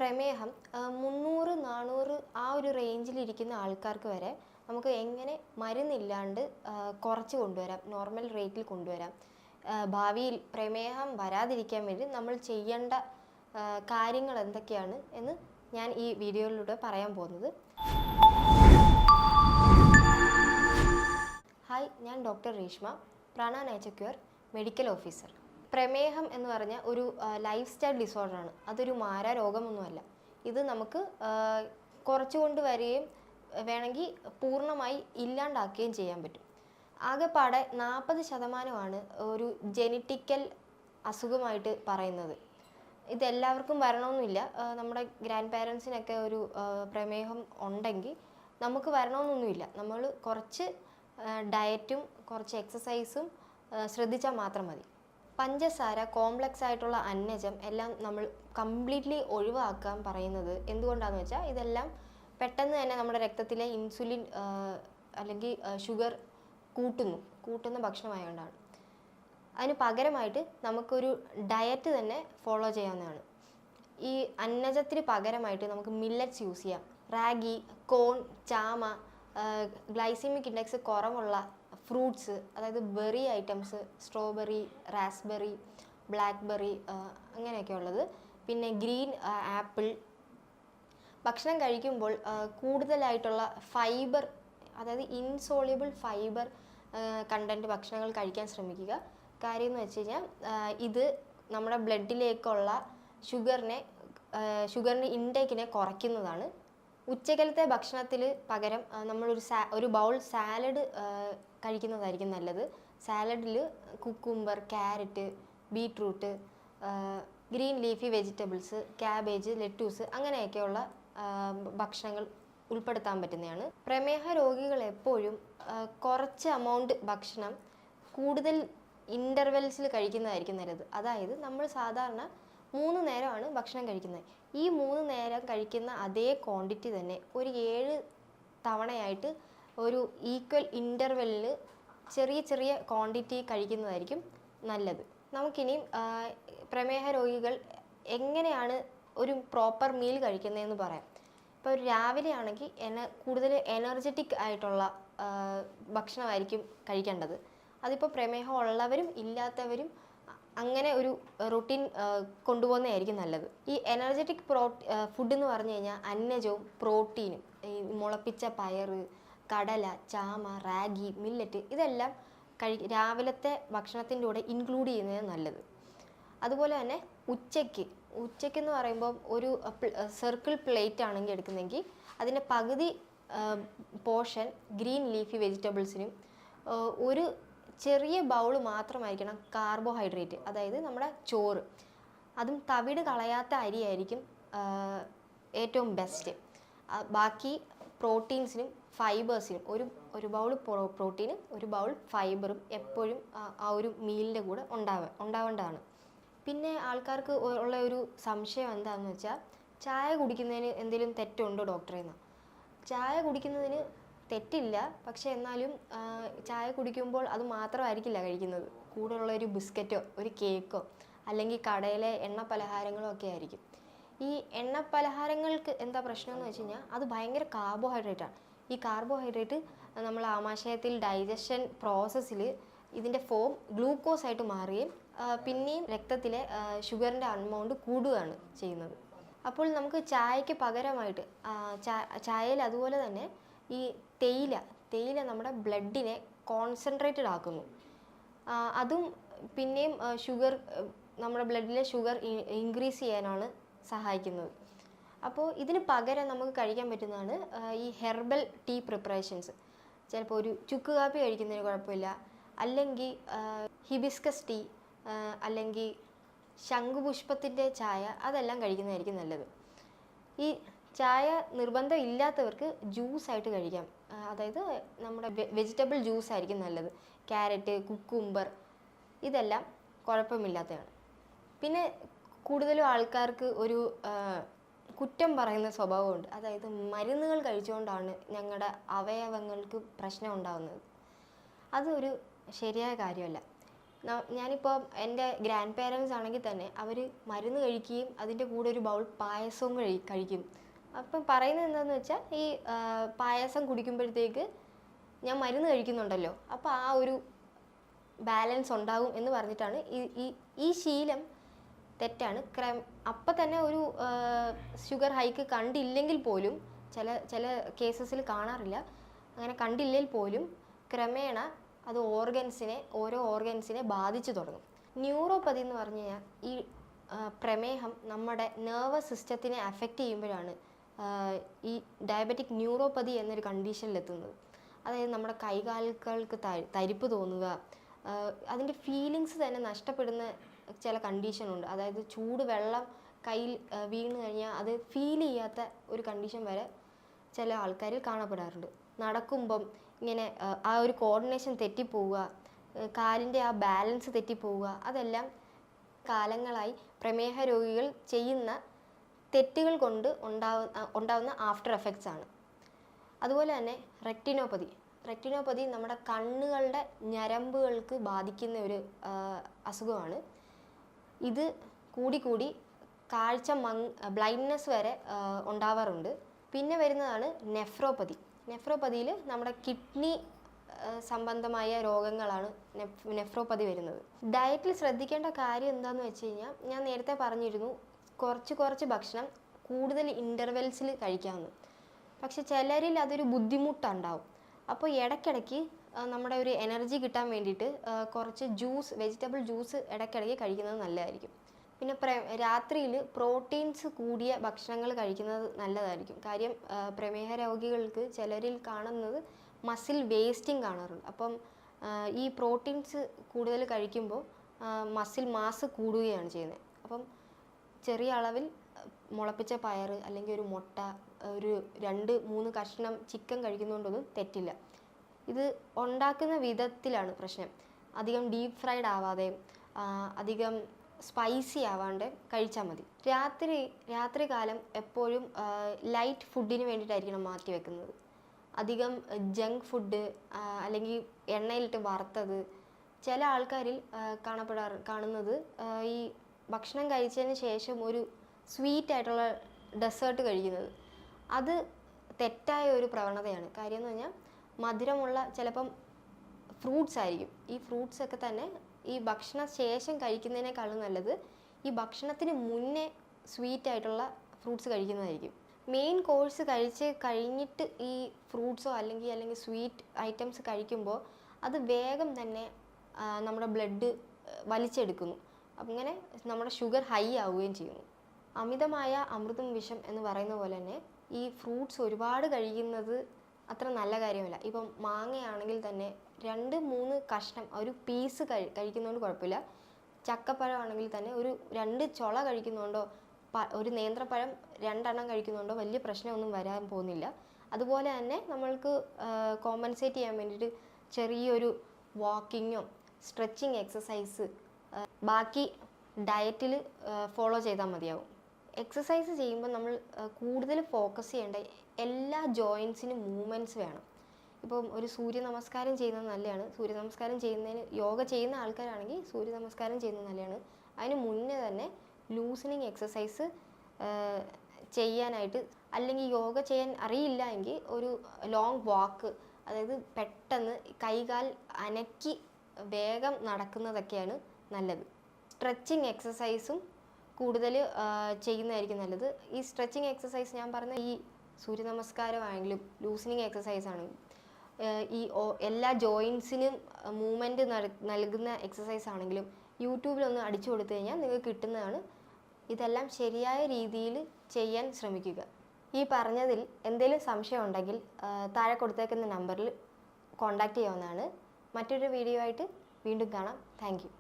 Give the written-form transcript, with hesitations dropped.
പ്രമേഹം 300, 400 ആ ഒരു റേഞ്ചിലിരിക്കുന്ന ആൾക്കാർക്ക് വരെ നമുക്ക് എങ്ങനെ മരുന്നില്ലാണ്ട് കുറച്ച് കൊണ്ടുവരാം, നോർമൽ റേറ്റിൽ കൊണ്ടുവരാം. ഭാവിയിൽ പ്രമേഹം വരാതിരിക്കാൻ വേണ്ടി നമ്മൾ ചെയ്യേണ്ട കാര്യങ്ങൾ എന്തൊക്കെയാണ് എന്ന് ഞാൻ ഈ വീഡിയോയിലൂടെ പറയാൻ പോകുന്നത്. ഹായ്, ഞാൻ ഡോക്ടർ രേഷ്മ, പ്രാണ നേച്ചർ ക്യൂർ മെഡിക്കൽ ഓഫീസർ. പ്രമേഹം എന്ന് പറഞ്ഞാൽ ഒരു ലൈഫ് സ്റ്റൈൽ ഡിസോർഡറാണ്. അതൊരു മാരാരോഗമൊന്നുമല്ല. ഇത് നമുക്ക് കുറച്ചുകൊണ്ട് വരികയും വേണമെങ്കിൽ പൂർണ്ണമായി ഇല്ലാണ്ടാക്കുകയും ചെയ്യാൻ പറ്റും. ആകെപ്പാടെ 40% ഒരു ജെനറ്റിക്കൽ അസുഖമായിട്ട് പറയുന്നത്. ഇതെല്ലാവർക്കും വരണമെന്നില്ല. നമ്മുടെ ഗ്രാൻഡ് പാരൻസിനൊക്കെ ഒരു പ്രമേഹം ഉണ്ടെങ്കിൽ നമുക്ക് വരണമെന്നൊന്നുമില്ല. നമ്മൾ കുറച്ച് ഡയറ്റും കുറച്ച് എക്സസൈസും ശ്രദ്ധിച്ചാൽ മാത്രം മതി. പഞ്ചസാര, കോംപ്ലക്സ് ആയിട്ടുള്ള അന്നജം എല്ലാം നമ്മൾ കംപ്ലീറ്റ്ലി ഒഴിവാക്കാൻ പറയുന്നത് എന്തുകൊണ്ടാണെന്ന് വെച്ചാൽ ഇതെല്ലാം പെട്ടെന്ന് തന്നെ നമ്മുടെ രക്തത്തിലെ ഇൻസുലിൻ അല്ലെങ്കിൽ ഷുഗർ കൂട്ടുന്ന ഭക്ഷണമായതുകൊണ്ടാണ്. അതിന് പകരമായിട്ട് നമുക്കൊരു ഡയറ്റ് തന്നെ ഫോളോ ചെയ്യാവുന്നതാണ്. ഈ അന്നജത്തിന് പകരമായിട്ട് നമുക്ക് മില്ലറ്റ്സ് യൂസ് ചെയ്യാം. റാഗി, കോൺ, ചാമ, ഗ്ലൈസീമിക് ഇൻഡെക്സ് കുറവുള്ള ഫ്രൂട്ട്സ്, അതായത് berry items, strawberry, raspberry, blackberry അങ്ങനെയൊക്കെ ഉള്ളത്. പിന്നെ ഗ്രീൻ ആപ്പിൾ. ഭക്ഷണം കഴിക്കുമ്പോൾ കൂടുതലായിട്ടുള്ള ഫൈബർ, അതായത് ഇൻസോളിബിൾ ഫൈബർ കണ്ടൻറ്റ് ഭക്ഷണങ്ങൾ കഴിക്കാൻ ശ്രമിക്കുക. കാര്യം എന്ന് വെച്ച് കഴിഞ്ഞാൽ ഇത് നമ്മുടെ ബ്ലഡിലേക്കുള്ള ഷുഗറിൻ്റെ ഇൻടേക്കിനെ കുറയ്ക്കുന്നതാണ്. ഉച്ചക്കലത്തെ ഭക്ഷണത്തിൽ പകരം നമ്മളൊരു ഒരു ബൗൾ സാലഡ് കഴിക്കുന്നതായിരിക്കും നല്ലത്. സാലഡിൽ cucumber, carrot, beetroot, green leafy vegetables, cabbage, lettuce അങ്ങനെയൊക്കെയുള്ള ഭക്ഷണങ്ങൾ ഉൾപ്പെടുത്താൻ പറ്റുന്നതാണ്. പ്രമേഹ രോഗികൾ എപ്പോഴും കുറച്ച് എമൗണ്ട് ഭക്ഷണം കൂടുതൽ ഇൻ്റർവെൽസിൽ കഴിക്കുന്നതായിരിക്കും നല്ലത്. അതായത് നമ്മൾ സാധാരണ 3 നേരമാണ് ഭക്ഷണം കഴിക്കുന്നത്. ഈ 3 നേരം കഴിക്കുന്ന അതേ ക്വാണ്ടിറ്റി തന്നെ ഒരു 7 തവണയായിട്ട് ഒരു ഈക്വൽ ഇൻ്റർവെല്ലിൽ ചെറിയ ക്വാണ്ടിറ്റി കഴിക്കുന്നതായിരിക്കും നല്ലത്. നമുക്കിനിയും പ്രമേഹ രോഗികൾ എങ്ങനെയാണ് ഒരു പ്രോപ്പർ മീൽ കഴിക്കുന്നതെന്ന് പറയാം. ഇപ്പോൾ രാവിലെ ആണെങ്കിൽ കൂടുതൽ എനർജറ്റിക് ആയിട്ടുള്ള ഭക്ഷണമായിരിക്കും കഴിക്കേണ്ടത്. അതിപ്പോൾ പ്രമേഹം ഉള്ളവരും ഇല്ലാത്തവരും അങ്ങനെ ഒരു റൂട്ടീൻ കൊണ്ടുപോകുന്നതായിരിക്കും നല്ലത്. ഈ എനർജറ്റിക് ഫുഡ് എന്ന് പറഞ്ഞു കഴിഞ്ഞാൽ അന്നജവും പ്രോട്ടീനും, ഈ മുളപ്പിച്ച പയർ, കടല, ചാമ, റാഗി, മില്ലറ്റ് ഇതെല്ലാം രാവിലത്തെ ഭക്ഷണത്തിൻ്റെ കൂടെ ഇൻക്ലൂഡ് ചെയ്യുന്നത് നല്ലത്. അതുപോലെ തന്നെ ഉച്ചയ്ക്കെന്ന് പറയുമ്പോൾ ഒരു സർക്കിൾ പ്ലേറ്റ് ആണെങ്കിൽ എടുക്കുന്നെങ്കിൽ അതിൻ്റെ പകുതി പോർഷൻ ഗ്രീൻ ലീഫി വെജിറ്റബിൾസിനും ഒരു ചെറിയ ബൗൾ മാത്രമായിരിക്കണം കാർബോഹൈഡ്രേറ്റ്, അതായത് നമ്മുടെ ചോറ്. അതും തവിട് കളയാത്ത അരിയായിരിക്കും ഏറ്റവും ബെസ്റ്റ്. ബാക്കി പ്രോട്ടീൻസിനും ഫൈബേഴ്സിനും ഒരു ബൗൾ പ്രോട്ടീനും ഒരു ബൗൾ ഫൈബറും എപ്പോഴും ആ ഒരു മീലിൻ്റെ കൂടെ ഉണ്ടാവേണ്ടതാണ്. പിന്നെ ആൾക്കാർക്ക് ഉള്ള ഒരു സംശയം എന്താണെന്ന് വെച്ചാൽ, ചായ കുടിക്കുന്നതിന് എന്തെങ്കിലും തെറ്റുണ്ടോ ഡോക്ടറേന്ന്? ചായ കുടിക്കുന്നതിന് തെറ്റില്ല. പക്ഷേ എന്നാലും ചായ കുടിക്കുമ്പോൾ അത് മാത്രമായിരിക്കില്ല കഴിക്കുന്നത്. കൂടെയുള്ള ഒരു ബിസ്ക്കറ്റോ ഒരു കേക്കോ അല്ലെങ്കിൽ കടയിലെ എണ്ണ പലഹാരങ്ങളോ ഒക്കെ ആയിരിക്കും. ഈ എണ്ണ പലഹാരങ്ങൾക്ക് എന്താ പ്രശ്നം എന്ന് വെച്ച് കഴിഞ്ഞാൽ അത് ഭയങ്കര കാർബോഹൈഡ്രേറ്റാണ്. ഈ കാർബോഹൈഡ്രേറ്റ് നമ്മൾ ആമാശയത്തിൽ ഡൈജഷൻ പ്രോസസ്സിൽ ഇതിൻ്റെ ഫോം ഗ്ലൂക്കോസ് ആയിട്ട് മാറുകയും പിന്നെയും രക്തത്തിലെ ഷുഗറിൻ്റെ അമൗണ്ട് കൂടുകയാണ് ചെയ്യുന്നത്. അപ്പോൾ നമുക്ക് ചായക്ക് പകരമായിട്ട് ചായയിൽ അതുപോലെ തന്നെ ഈ തേയില നമ്മുടെ ബ്ലഡിനെ കോൺസെൻട്രേറ്റഡ് ആക്കുന്നു. അതും പിന്നെയും നമ്മുടെ ബ്ലഡിലെ ഷുഗർ ഇൻക്രീസ് ചെയ്യാനാണ് സഹായിക്കുന്നത്. അപ്പോൾ ഇതിന് പകരം നമുക്ക് കഴിക്കാൻ പറ്റുന്നതാണ് ഈ ഹെർബൽ ടീ പ്രിപ്പറേഷൻസ്. ചിലപ്പോൾ ഒരു ചുക്ക് കാപ്പി കഴിക്കുന്നതിന് കുഴപ്പമില്ല, അല്ലെങ്കിൽ ഹിബിസ്കസ് ടീ, അല്ലെങ്കിൽ ശംഖുപുഷ്പത്തിൻ്റെ ചായ, അതെല്ലാം കഴിക്കുന്നതായിരിക്കും നല്ലത്. ഈ ചായ നിർബന്ധം ഇല്ലാത്തവർക്ക് ജ്യൂസായിട്ട് കഴിക്കാം. അതായത് നമ്മുടെ വെജിറ്റബിൾ ജ്യൂസ് ആയിരിക്കും നല്ലത്. ക്യാരറ്റ്, കുക്കുംബർ ഇതെല്ലാം കുഴപ്പമില്ലാത്തതാണ്. പിന്നെ കൂടുതലും ആൾക്കാർക്ക് ഒരു കുറ്റം പറയുന്ന സ്വഭാവമുണ്ട്. അതായത് മരുന്നുകൾ കഴിച്ചുകൊണ്ടാണ് ഞങ്ങളുടെ അവയവങ്ങൾക്ക് പ്രശ്നം ഉണ്ടാകുന്നത്. അതൊരു ശരിയായ കാര്യമല്ല. ഞാനിപ്പോൾ എൻ്റെ ഗ്രാൻഡ് പേരൻസ് ആണെങ്കിൽ തന്നെ അവർ മരുന്ന് കഴിക്കുകയും അതിൻ്റെ കൂടെ ഒരു ബൗൾ പായസവും കഴിക്കും. അപ്പം പറയുന്നത് എന്താണെന്ന് വെച്ചാൽ ഈ പായസം കുടിക്കുമ്പോഴത്തേക്ക് ഞാൻ മരുന്ന് കഴിക്കുന്നുണ്ടല്ലോ, അപ്പോൾ ആ ഒരു ബാലൻസ് ഉണ്ടാകും എന്ന് പറഞ്ഞിട്ടാണ് ഈ ശീലം തെറ്റാണ്. അപ്പം തന്നെ ഒരു ഷുഗർ ഹൈക്ക് കണ്ടില്ലെങ്കിൽ പോലും ചില കേസസിൽ കാണാറില്ല, അങ്ങനെ കണ്ടില്ലെങ്കിൽ പോലും ക്രമേണ അത് ഓരോ ഓർഗൻസിനെ ബാധിച്ചു തുടങ്ങും. ന്യൂറോപ്പതി എന്ന് പറഞ്ഞു കഴിഞ്ഞാൽ ഈ പ്രമേഹം നമ്മുടെ നെർവസ് സിസ്റ്റത്തിനെ അഫക്റ്റ് ചെയ്യുമ്പോഴാണ് ഈ ഡയബറ്റിക് ന്യൂറോപ്പതി എന്നൊരു കണ്ടീഷനിലെത്തുന്നത്. അതായത് നമ്മുടെ കൈകാലുകൾക്ക് തരിപ്പ് തോന്നുക, അതിൻ്റെ ഫീലിങ്സ് തന്നെ നഷ്ടപ്പെടുന്ന ചില കണ്ടീഷനുണ്ട്. അതായത് ചൂട് വെള്ളം കയ്യിൽ വീണ് കഴിഞ്ഞാൽ അത് ഫീൽ ചെയ്യാത്ത ഒരു കണ്ടീഷൻ വരെ ചില ആൾക്കാരിൽ കാണപ്പെടാറുണ്ട്. നടക്കുമ്പം ഇങ്ങനെ ആ ഒരു കോർഡിനേഷൻ തെറ്റിപ്പോവുക, കാലിൻ്റെ ആ ബാലൻസ് തെറ്റിപ്പോവുക, അതെല്ലാം കാലങ്ങളായി പ്രമേഹ രോഗികൾ ചെയ്യുന്ന തെറ്റുകൾ കൊണ്ട് ഉണ്ടാവുന്ന ആഫ്റ്റർ എഫക്ട്സ് ആണ്. അതുപോലെ തന്നെ റെറ്റിനോപ്പതി നമ്മുടെ കണ്ണുകളുടെ ഞരമ്പുകൾക്ക് ബാധിക്കുന്ന ഒരു അസുഖമാണ്. ഇത് കൂടി കാഴ്ച ബ്ലൈൻഡ്നെസ് വരെ ഉണ്ടാവാറുണ്ട്. പിന്നെ വരുന്നതാണ് നെഫ്രോപ്പതിയിൽ നമ്മുടെ കിഡ്നി സംബന്ധമായ രോഗങ്ങളാണ് നെഫ്രോപ്പതി വരുന്നത്. ഡയറ്റിൽ ശ്രദ്ധിക്കേണ്ട കാര്യം എന്താണെന്ന് വെച്ച് കഴിഞ്ഞാൽ, ഞാൻ നേരത്തെ പറഞ്ഞിരുന്നു കുറച്ച് ഭക്ഷണം കൂടുതൽ ഇൻ്റർവെൽസിൽ കഴിക്കാമെന്ന്. പക്ഷെ ചിലരിൽ അതൊരു ബുദ്ധിമുട്ടുണ്ടാവും. അപ്പോൾ ഇടയ്ക്കിടയ്ക്ക് നമ്മുടെ ഒരു എനർജി കിട്ടാൻ വേണ്ടിയിട്ട് കുറച്ച് വെജിറ്റബിൾ ജ്യൂസ് ഇടയ്ക്കിടയ്ക്ക് കഴിക്കുന്നത് നല്ലതായിരിക്കും. പിന്നെ രാത്രിയിൽ പ്രോട്ടീൻസ് കൂടിയ ഭക്ഷണങ്ങൾ കഴിക്കുന്നത് നല്ലതായിരിക്കും. കാര്യം പ്രമേഹ രോഗികൾക്ക് ചിലരിൽ കാണുന്നത് മസിൽ വേസ്റ്റിംഗ് കാണാറുണ്ട്. അപ്പം ഈ പ്രോട്ടീൻസ് കൂടുതൽ കഴിക്കുമ്പോൾ മസിൽ മാസ് കൂടുകയാണ് ചെയ്യുന്നത്. അപ്പം ചെറിയ അളവിൽ മുളപ്പിച്ച പയർ അല്ലെങ്കിൽ ഒരു മുട്ട, ഒരു 2-3 കഷ്ണം ചിക്കൻ കഴിക്കുന്നതുകൊണ്ടൊന്നും തെറ്റില്ല. ഇത് ഉണ്ടാക്കുന്ന വിധത്തിലാണ് പ്രശ്നം. അധികം ഡീപ്പ് ഫ്രൈഡ് ആവാതെ, അധികം സ്പൈസി ആവാണ്ട് കഴിച്ചാൽ മതി. രാത്രി കാലം എപ്പോഴും ലൈറ്റ് ഫുഡിന് വേണ്ടിയിട്ടായിരിക്കണം മാറ്റി വെക്കുന്നത്. അധികം ജങ്ക് ഫുഡ് അല്ലെങ്കിൽ എണ്ണയിലിട്ട് വറുത്തത്, ചില ആൾക്കാരിൽ കാണുന്നത് ഈ ഭക്ഷണം കഴിച്ചതിന് ശേഷം ഒരു സ്വീറ്റ് ആയിട്ടുള്ള ഡെസേർട്ട് കഴിക്കുന്നത്. അത് തെറ്റായ ഒരു പ്രവണതയാണ്. കാര്യം എന്ന് പറഞ്ഞാൽ മധുരമുള്ള ചിലപ്പം ഫ്രൂട്ട്സ് ആയിരിക്കും. ഈ ഫ്രൂട്ട്സ് ഒക്കെ തന്നെ ഈ ഭക്ഷണ ശേഷം കഴിക്കുന്നതിനേക്കാളും നല്ലത് ഈ ഭക്ഷണത്തിന് മുന്നേ സ്വീറ്റ് ആയിട്ടുള്ള ഫ്രൂട്ട്സ് കഴിക്കുന്നതായിരിക്കും. മെയിൻ കോഴ്സ് കഴിഞ്ഞിട്ട് ഈ ഫ്രൂട്ട്സോ അല്ലെങ്കിൽ സ്വീറ്റ് ഐറ്റംസ് കഴിക്കുമ്പോൾ അത് വേഗം തന്നെ നമ്മുടെ ബ്ലഡ് വലിച്ചെടുക്കുന്നു. അങ്ങനെ നമ്മുടെ ഷുഗർ ഹൈ ആവുകയും ചെയ്യുന്നു. അമിതമായ അമൃതും വിഷം എന്ന് പറയുന്ന പോലെ തന്നെ ഈ ഫ്രൂട്ട്സ് ഒരുപാട് കഴിക്കുന്നത് അത്ര നല്ല കാര്യമല്ല. ഇപ്പം മാങ്ങയാണെങ്കിൽ തന്നെ 2-3 കഷ്ണം ഒരു പീസ് കഴിക്കുന്നതുകൊണ്ട് കുഴപ്പമില്ല. ചക്കപ്പഴമാണെങ്കിൽ തന്നെ ഒരു 2 ചുള കഴിക്കുന്നതുകൊണ്ടോ ഒരു നേന്ത്രപ്പഴം 2 എണ്ണം കഴിക്കുന്നതുകൊണ്ടോ വലിയ പ്രശ്നമൊന്നും വരാൻ പോകുന്നില്ല. അതുപോലെ തന്നെ നമ്മൾക്ക് കോമ്പൻസേറ്റ് ചെയ്യാൻ വേണ്ടിയിട്ട് ചെറിയൊരു വാക്കിങ്ങോ സ്ട്രെച്ചിങ് എക്സസൈസ് ബാക്കി ഡയറ്റിൽ ഫോളോ ചെയ്താൽ മതിയാവും. എക്സസൈസ് ചെയ്യുമ്പോൾ നമ്മൾ കൂടുതൽ ഫോക്കസ് ചെയ്യേണ്ട എല്ലാ ജോയിൻസിനും മൂവ്മെൻറ്റ്സ് വേണം. ഇപ്പം ഒരു സൂര്യ നമസ്കാരം ചെയ്യുന്നത് നല്ലതാണ്. സൂര്യ നമസ്കാരം ചെയ്യുന്നതിന് യോഗ ചെയ്യുന്ന ആൾക്കാരാണെങ്കിൽ സൂര്യ നമസ്കാരം ചെയ്യുന്നത് നല്ലതാണ്. അതിന് മുന്നേ തന്നെ ലൂസനിങ് എക്സസൈസ് ചെയ്യാനായിട്ട്, അല്ലെങ്കിൽ യോഗ ചെയ്യാൻ അറിയില്ല എങ്കിൽ ഒരു ലോങ് വാക്ക്, അതായത് പെട്ടെന്ന് കൈകാൽ അനക്കി വേഗം നടക്കുന്നതൊക്കെയാണ് നല്ലത്. സ്ട്രെച്ചിങ് എക്സസൈസും കൂടുതൽ ചെയ്യുന്നതായിരിക്കും നല്ലത്. ഈ സ്ട്രെച്ചിങ് എക്സസൈസ് ഞാൻ പറഞ്ഞ ഈ സൂര്യ നമസ്കാരമാണെങ്കിലും ലൂസനിങ് എക്സസൈസ് ആണെങ്കിലും ഈ എല്ലാ ജോയിൻസിനും മൂവ്മെൻറ്റ് നൽകുന്ന എക്സസൈസ് ആണെങ്കിലും യൂട്യൂബിലൊന്ന് അടിച്ചു കൊടുത്തു കഴിഞ്ഞാൽ നിങ്ങൾക്ക് കിട്ടുന്നതാണ്. ഇതെല്ലാം ശരിയായ രീതിയിൽ ചെയ്യാൻ ശ്രമിക്കുക. ഈ പറഞ്ഞതിൽ എന്തെങ്കിലും സംശയം ഉണ്ടെങ്കിൽ താഴെ കൊടുത്തേക്കുന്ന നമ്പറിൽ കോൺടാക്റ്റ് ചെയ്യാവുന്നതാണ്. മറ്റൊരു വീഡിയോ ആയിട്ട് വീണ്ടും കാണാം. Thank you.